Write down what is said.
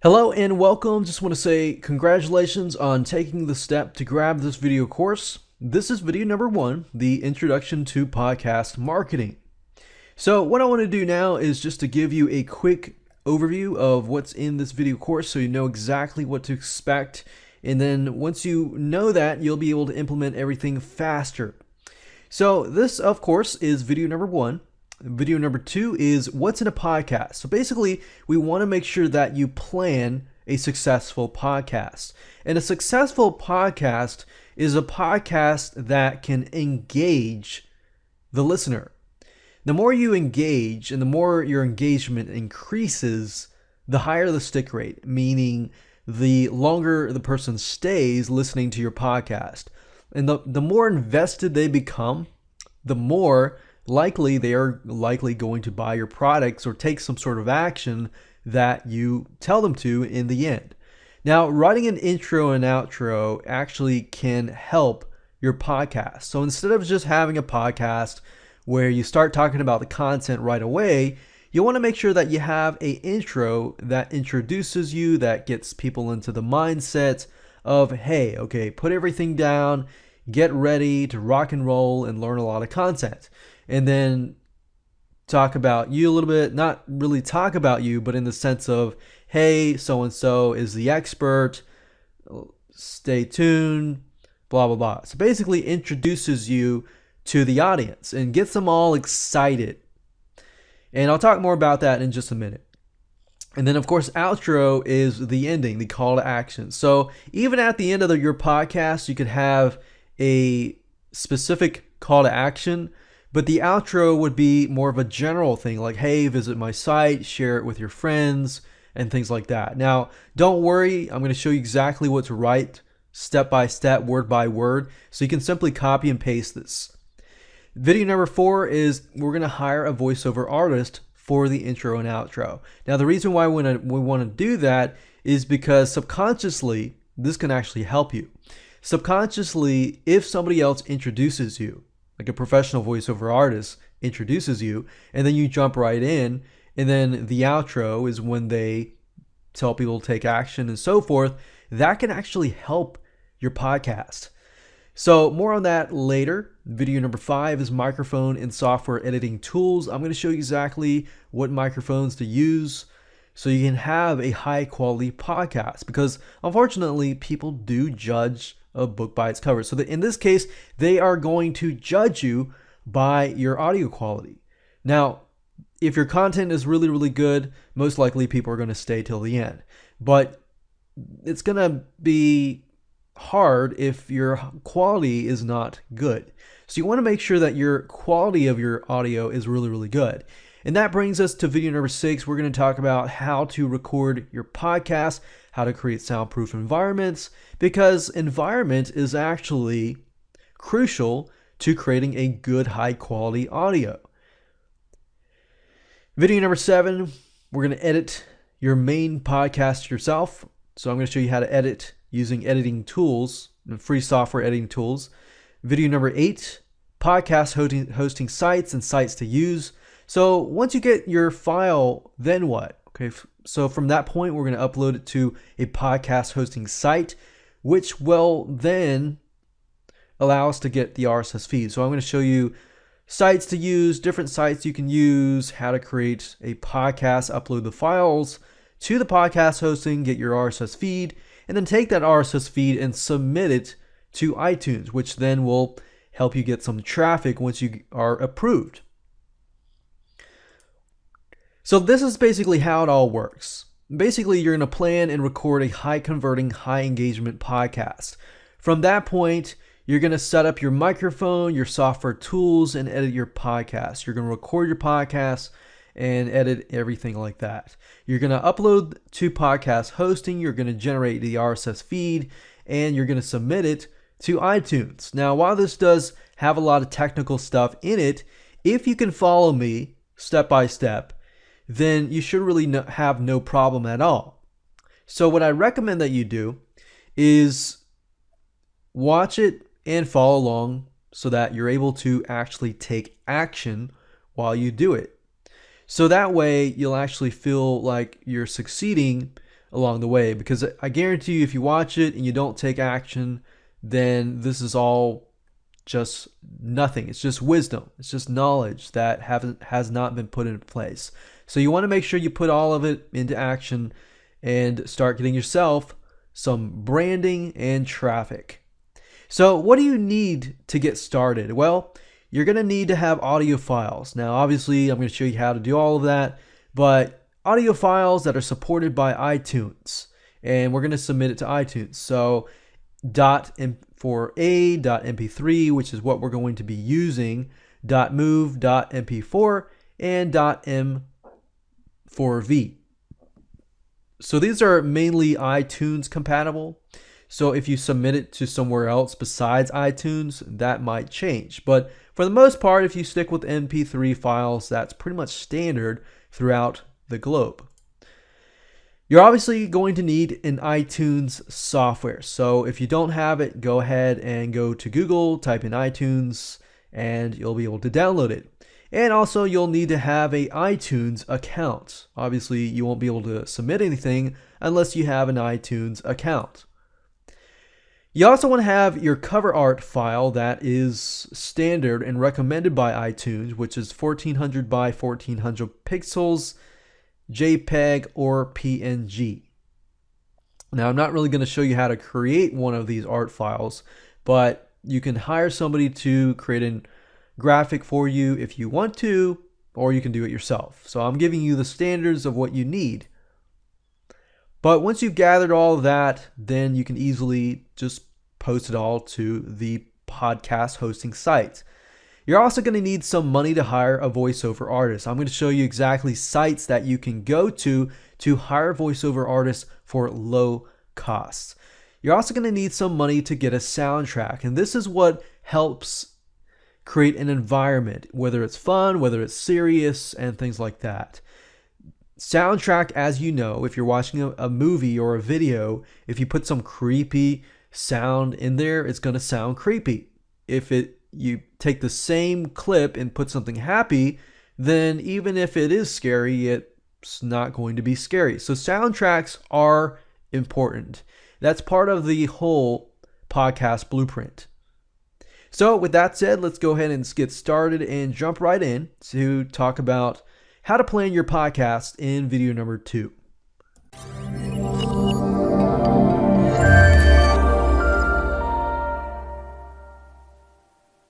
Hello and welcome. Just want to say congratulations on taking the step to grab this video course. This is video number 1, the Introduction to Podcast Marketing. So what I want to do now is just to give you a quick overview of what's in this video course so you know exactly what to expect. And then once you know that, you'll be able to implement everything faster. So this, of course, is video number 1. Video number 2 is what's in a podcast. So basically, we want to make sure that you plan a successful podcast. And a successful podcast is a podcast that can engage the listener. The more you engage and the more your engagement increases, the higher the stick rate, meaning the longer the person stays listening to your podcast. And the more invested they become, the more likely they are going to buy your products or take some sort of action that you tell them to in the end. Now, writing an intro and outro actually can help your podcast. So instead of just having a podcast where you start talking about the content right away, you want to make sure that you have an intro that introduces you, that gets people into the mindset of, hey, okay, put everything down, get ready to rock and roll and learn a lot of content. And then talk about you a little bit, not really talk about you, but in the sense of, hey, so-and-so is the expert, stay tuned, blah, blah, blah. So basically introduces you to the audience and gets them all excited. And I'll talk more about that in just a minute. And then, of course, outro is the ending, the call to action. So even at the end of your podcast, you could have a specific call to action, but the outro would be more of a general thing like, hey, visit my site, share it with your friends, and things like that. Now, don't worry, I'm going to show you exactly what to write step by step, word by word, so you can simply copy and paste this. Video number 4 is we're going to hire a voiceover artist for the intro and outro. Now, the reason why we want to do that is because subconsciously, this can actually help you. Subconsciously, if somebody else introduces you, like a professional voiceover artist introduces you, and then you jump right in, and then the outro is when they tell people to take action and so forth, that can actually help your podcast. So more on that later. Video number 5 is microphone and software editing tools. I'm going to show you exactly what microphones to use so you can have a high quality podcast, because unfortunately people do judge a book by its cover. So in this case, they are going to judge you by your audio quality. Now, if your content is really, really good, most likely people are going to stay till the end. But it's going to be hard if your quality is not good. So you want to make sure that your quality of your audio is really, really good. And that brings us to video number 6. We're going to talk about how to record your podcast, how to create soundproof environments, because environment is actually crucial to creating a good, high quality audio. Video number 7, we're going to edit your main podcast yourself. So I'm going to show you how to edit using editing tools, free software editing tools. Video number 8, podcast hosting sites and sites to use. So once you get your file, then what? Okay, so from that point, we're going to upload it to a podcast hosting site, which will then allow us to get the RSS feed. So I'm going to show you sites to use, different sites you can use, how to create a podcast, upload the files to the podcast hosting, get your RSS feed, and then take that RSS feed and submit it to iTunes, which then will help you get some traffic once you are approved. So this is basically how it all works. Basically, you're going to plan and record a high converting, high engagement podcast. From that point, you're going to set up your microphone, your software tools, and edit your podcast. You're going to record your podcast and edit everything like that. You're going to upload to podcast hosting. You're going to generate the RSS feed, and you're going to submit it to iTunes. Now, while this does have a lot of technical stuff in it, if you can follow me step by step, then you should really have no problem at all. So what I recommend that you do is watch it and follow along so that you're able to actually take action while you do it. So that way you'll actually feel like you're succeeding along the way, because I guarantee you if you watch it and you don't take action, then this is all just nothing. It's just wisdom. It's just knowledge that has not been put in place. So you want to make sure you put all of it into action and start getting yourself some branding and traffic. So what do you need to get started? Well, you're going to need to have audio files. Now, obviously, I'm going to show you how to do all of that, but audio files that are supported by iTunes, and we're going to submit it to iTunes. So .mp3, which is what we're going to be using, .move, .mp4, and .m4v. So these are mainly iTunes compatible. So if you submit it to somewhere else besides iTunes, that might change. But for the most part, if you stick with MP3 files, that's pretty much standard throughout the globe. You're obviously going to need an iTunes software. So if you don't have it, go ahead and go to Google, type in iTunes, and you'll be able to download it. And also you'll need to have an iTunes account. Obviously you won't be able to submit anything unless you have an iTunes account. You also want to have your cover art file that is standard and recommended by iTunes, which is 1400 by 1400 pixels, JPEG, or PNG. Now, I'm not really going to show you how to create one of these art files, but you can hire somebody to create a graphic for you if you want to, or you can do it yourself. So I'm giving you the standards of what you need. But once you've gathered all of that, then you can easily just post it all to the podcast hosting site. You're also going to need some money to hire a voiceover artist. I'm going to show you exactly sites that you can go to hire voiceover artists for low costs. You're also going to need some money to get a soundtrack, and this is what helps create an environment, whether it's fun, whether it's serious, and things like that. Soundtrack, as you know, if you're watching a movie or a video, if you put some creepy sound in there, it's going to sound creepy. If you take the same clip and put something happy, then even if it is scary, it's not going to be scary. So soundtracks are important. That's part of the whole podcast blueprint. So with that said, let's go ahead and get started and jump right in to talk about how to plan your podcast in video number 2.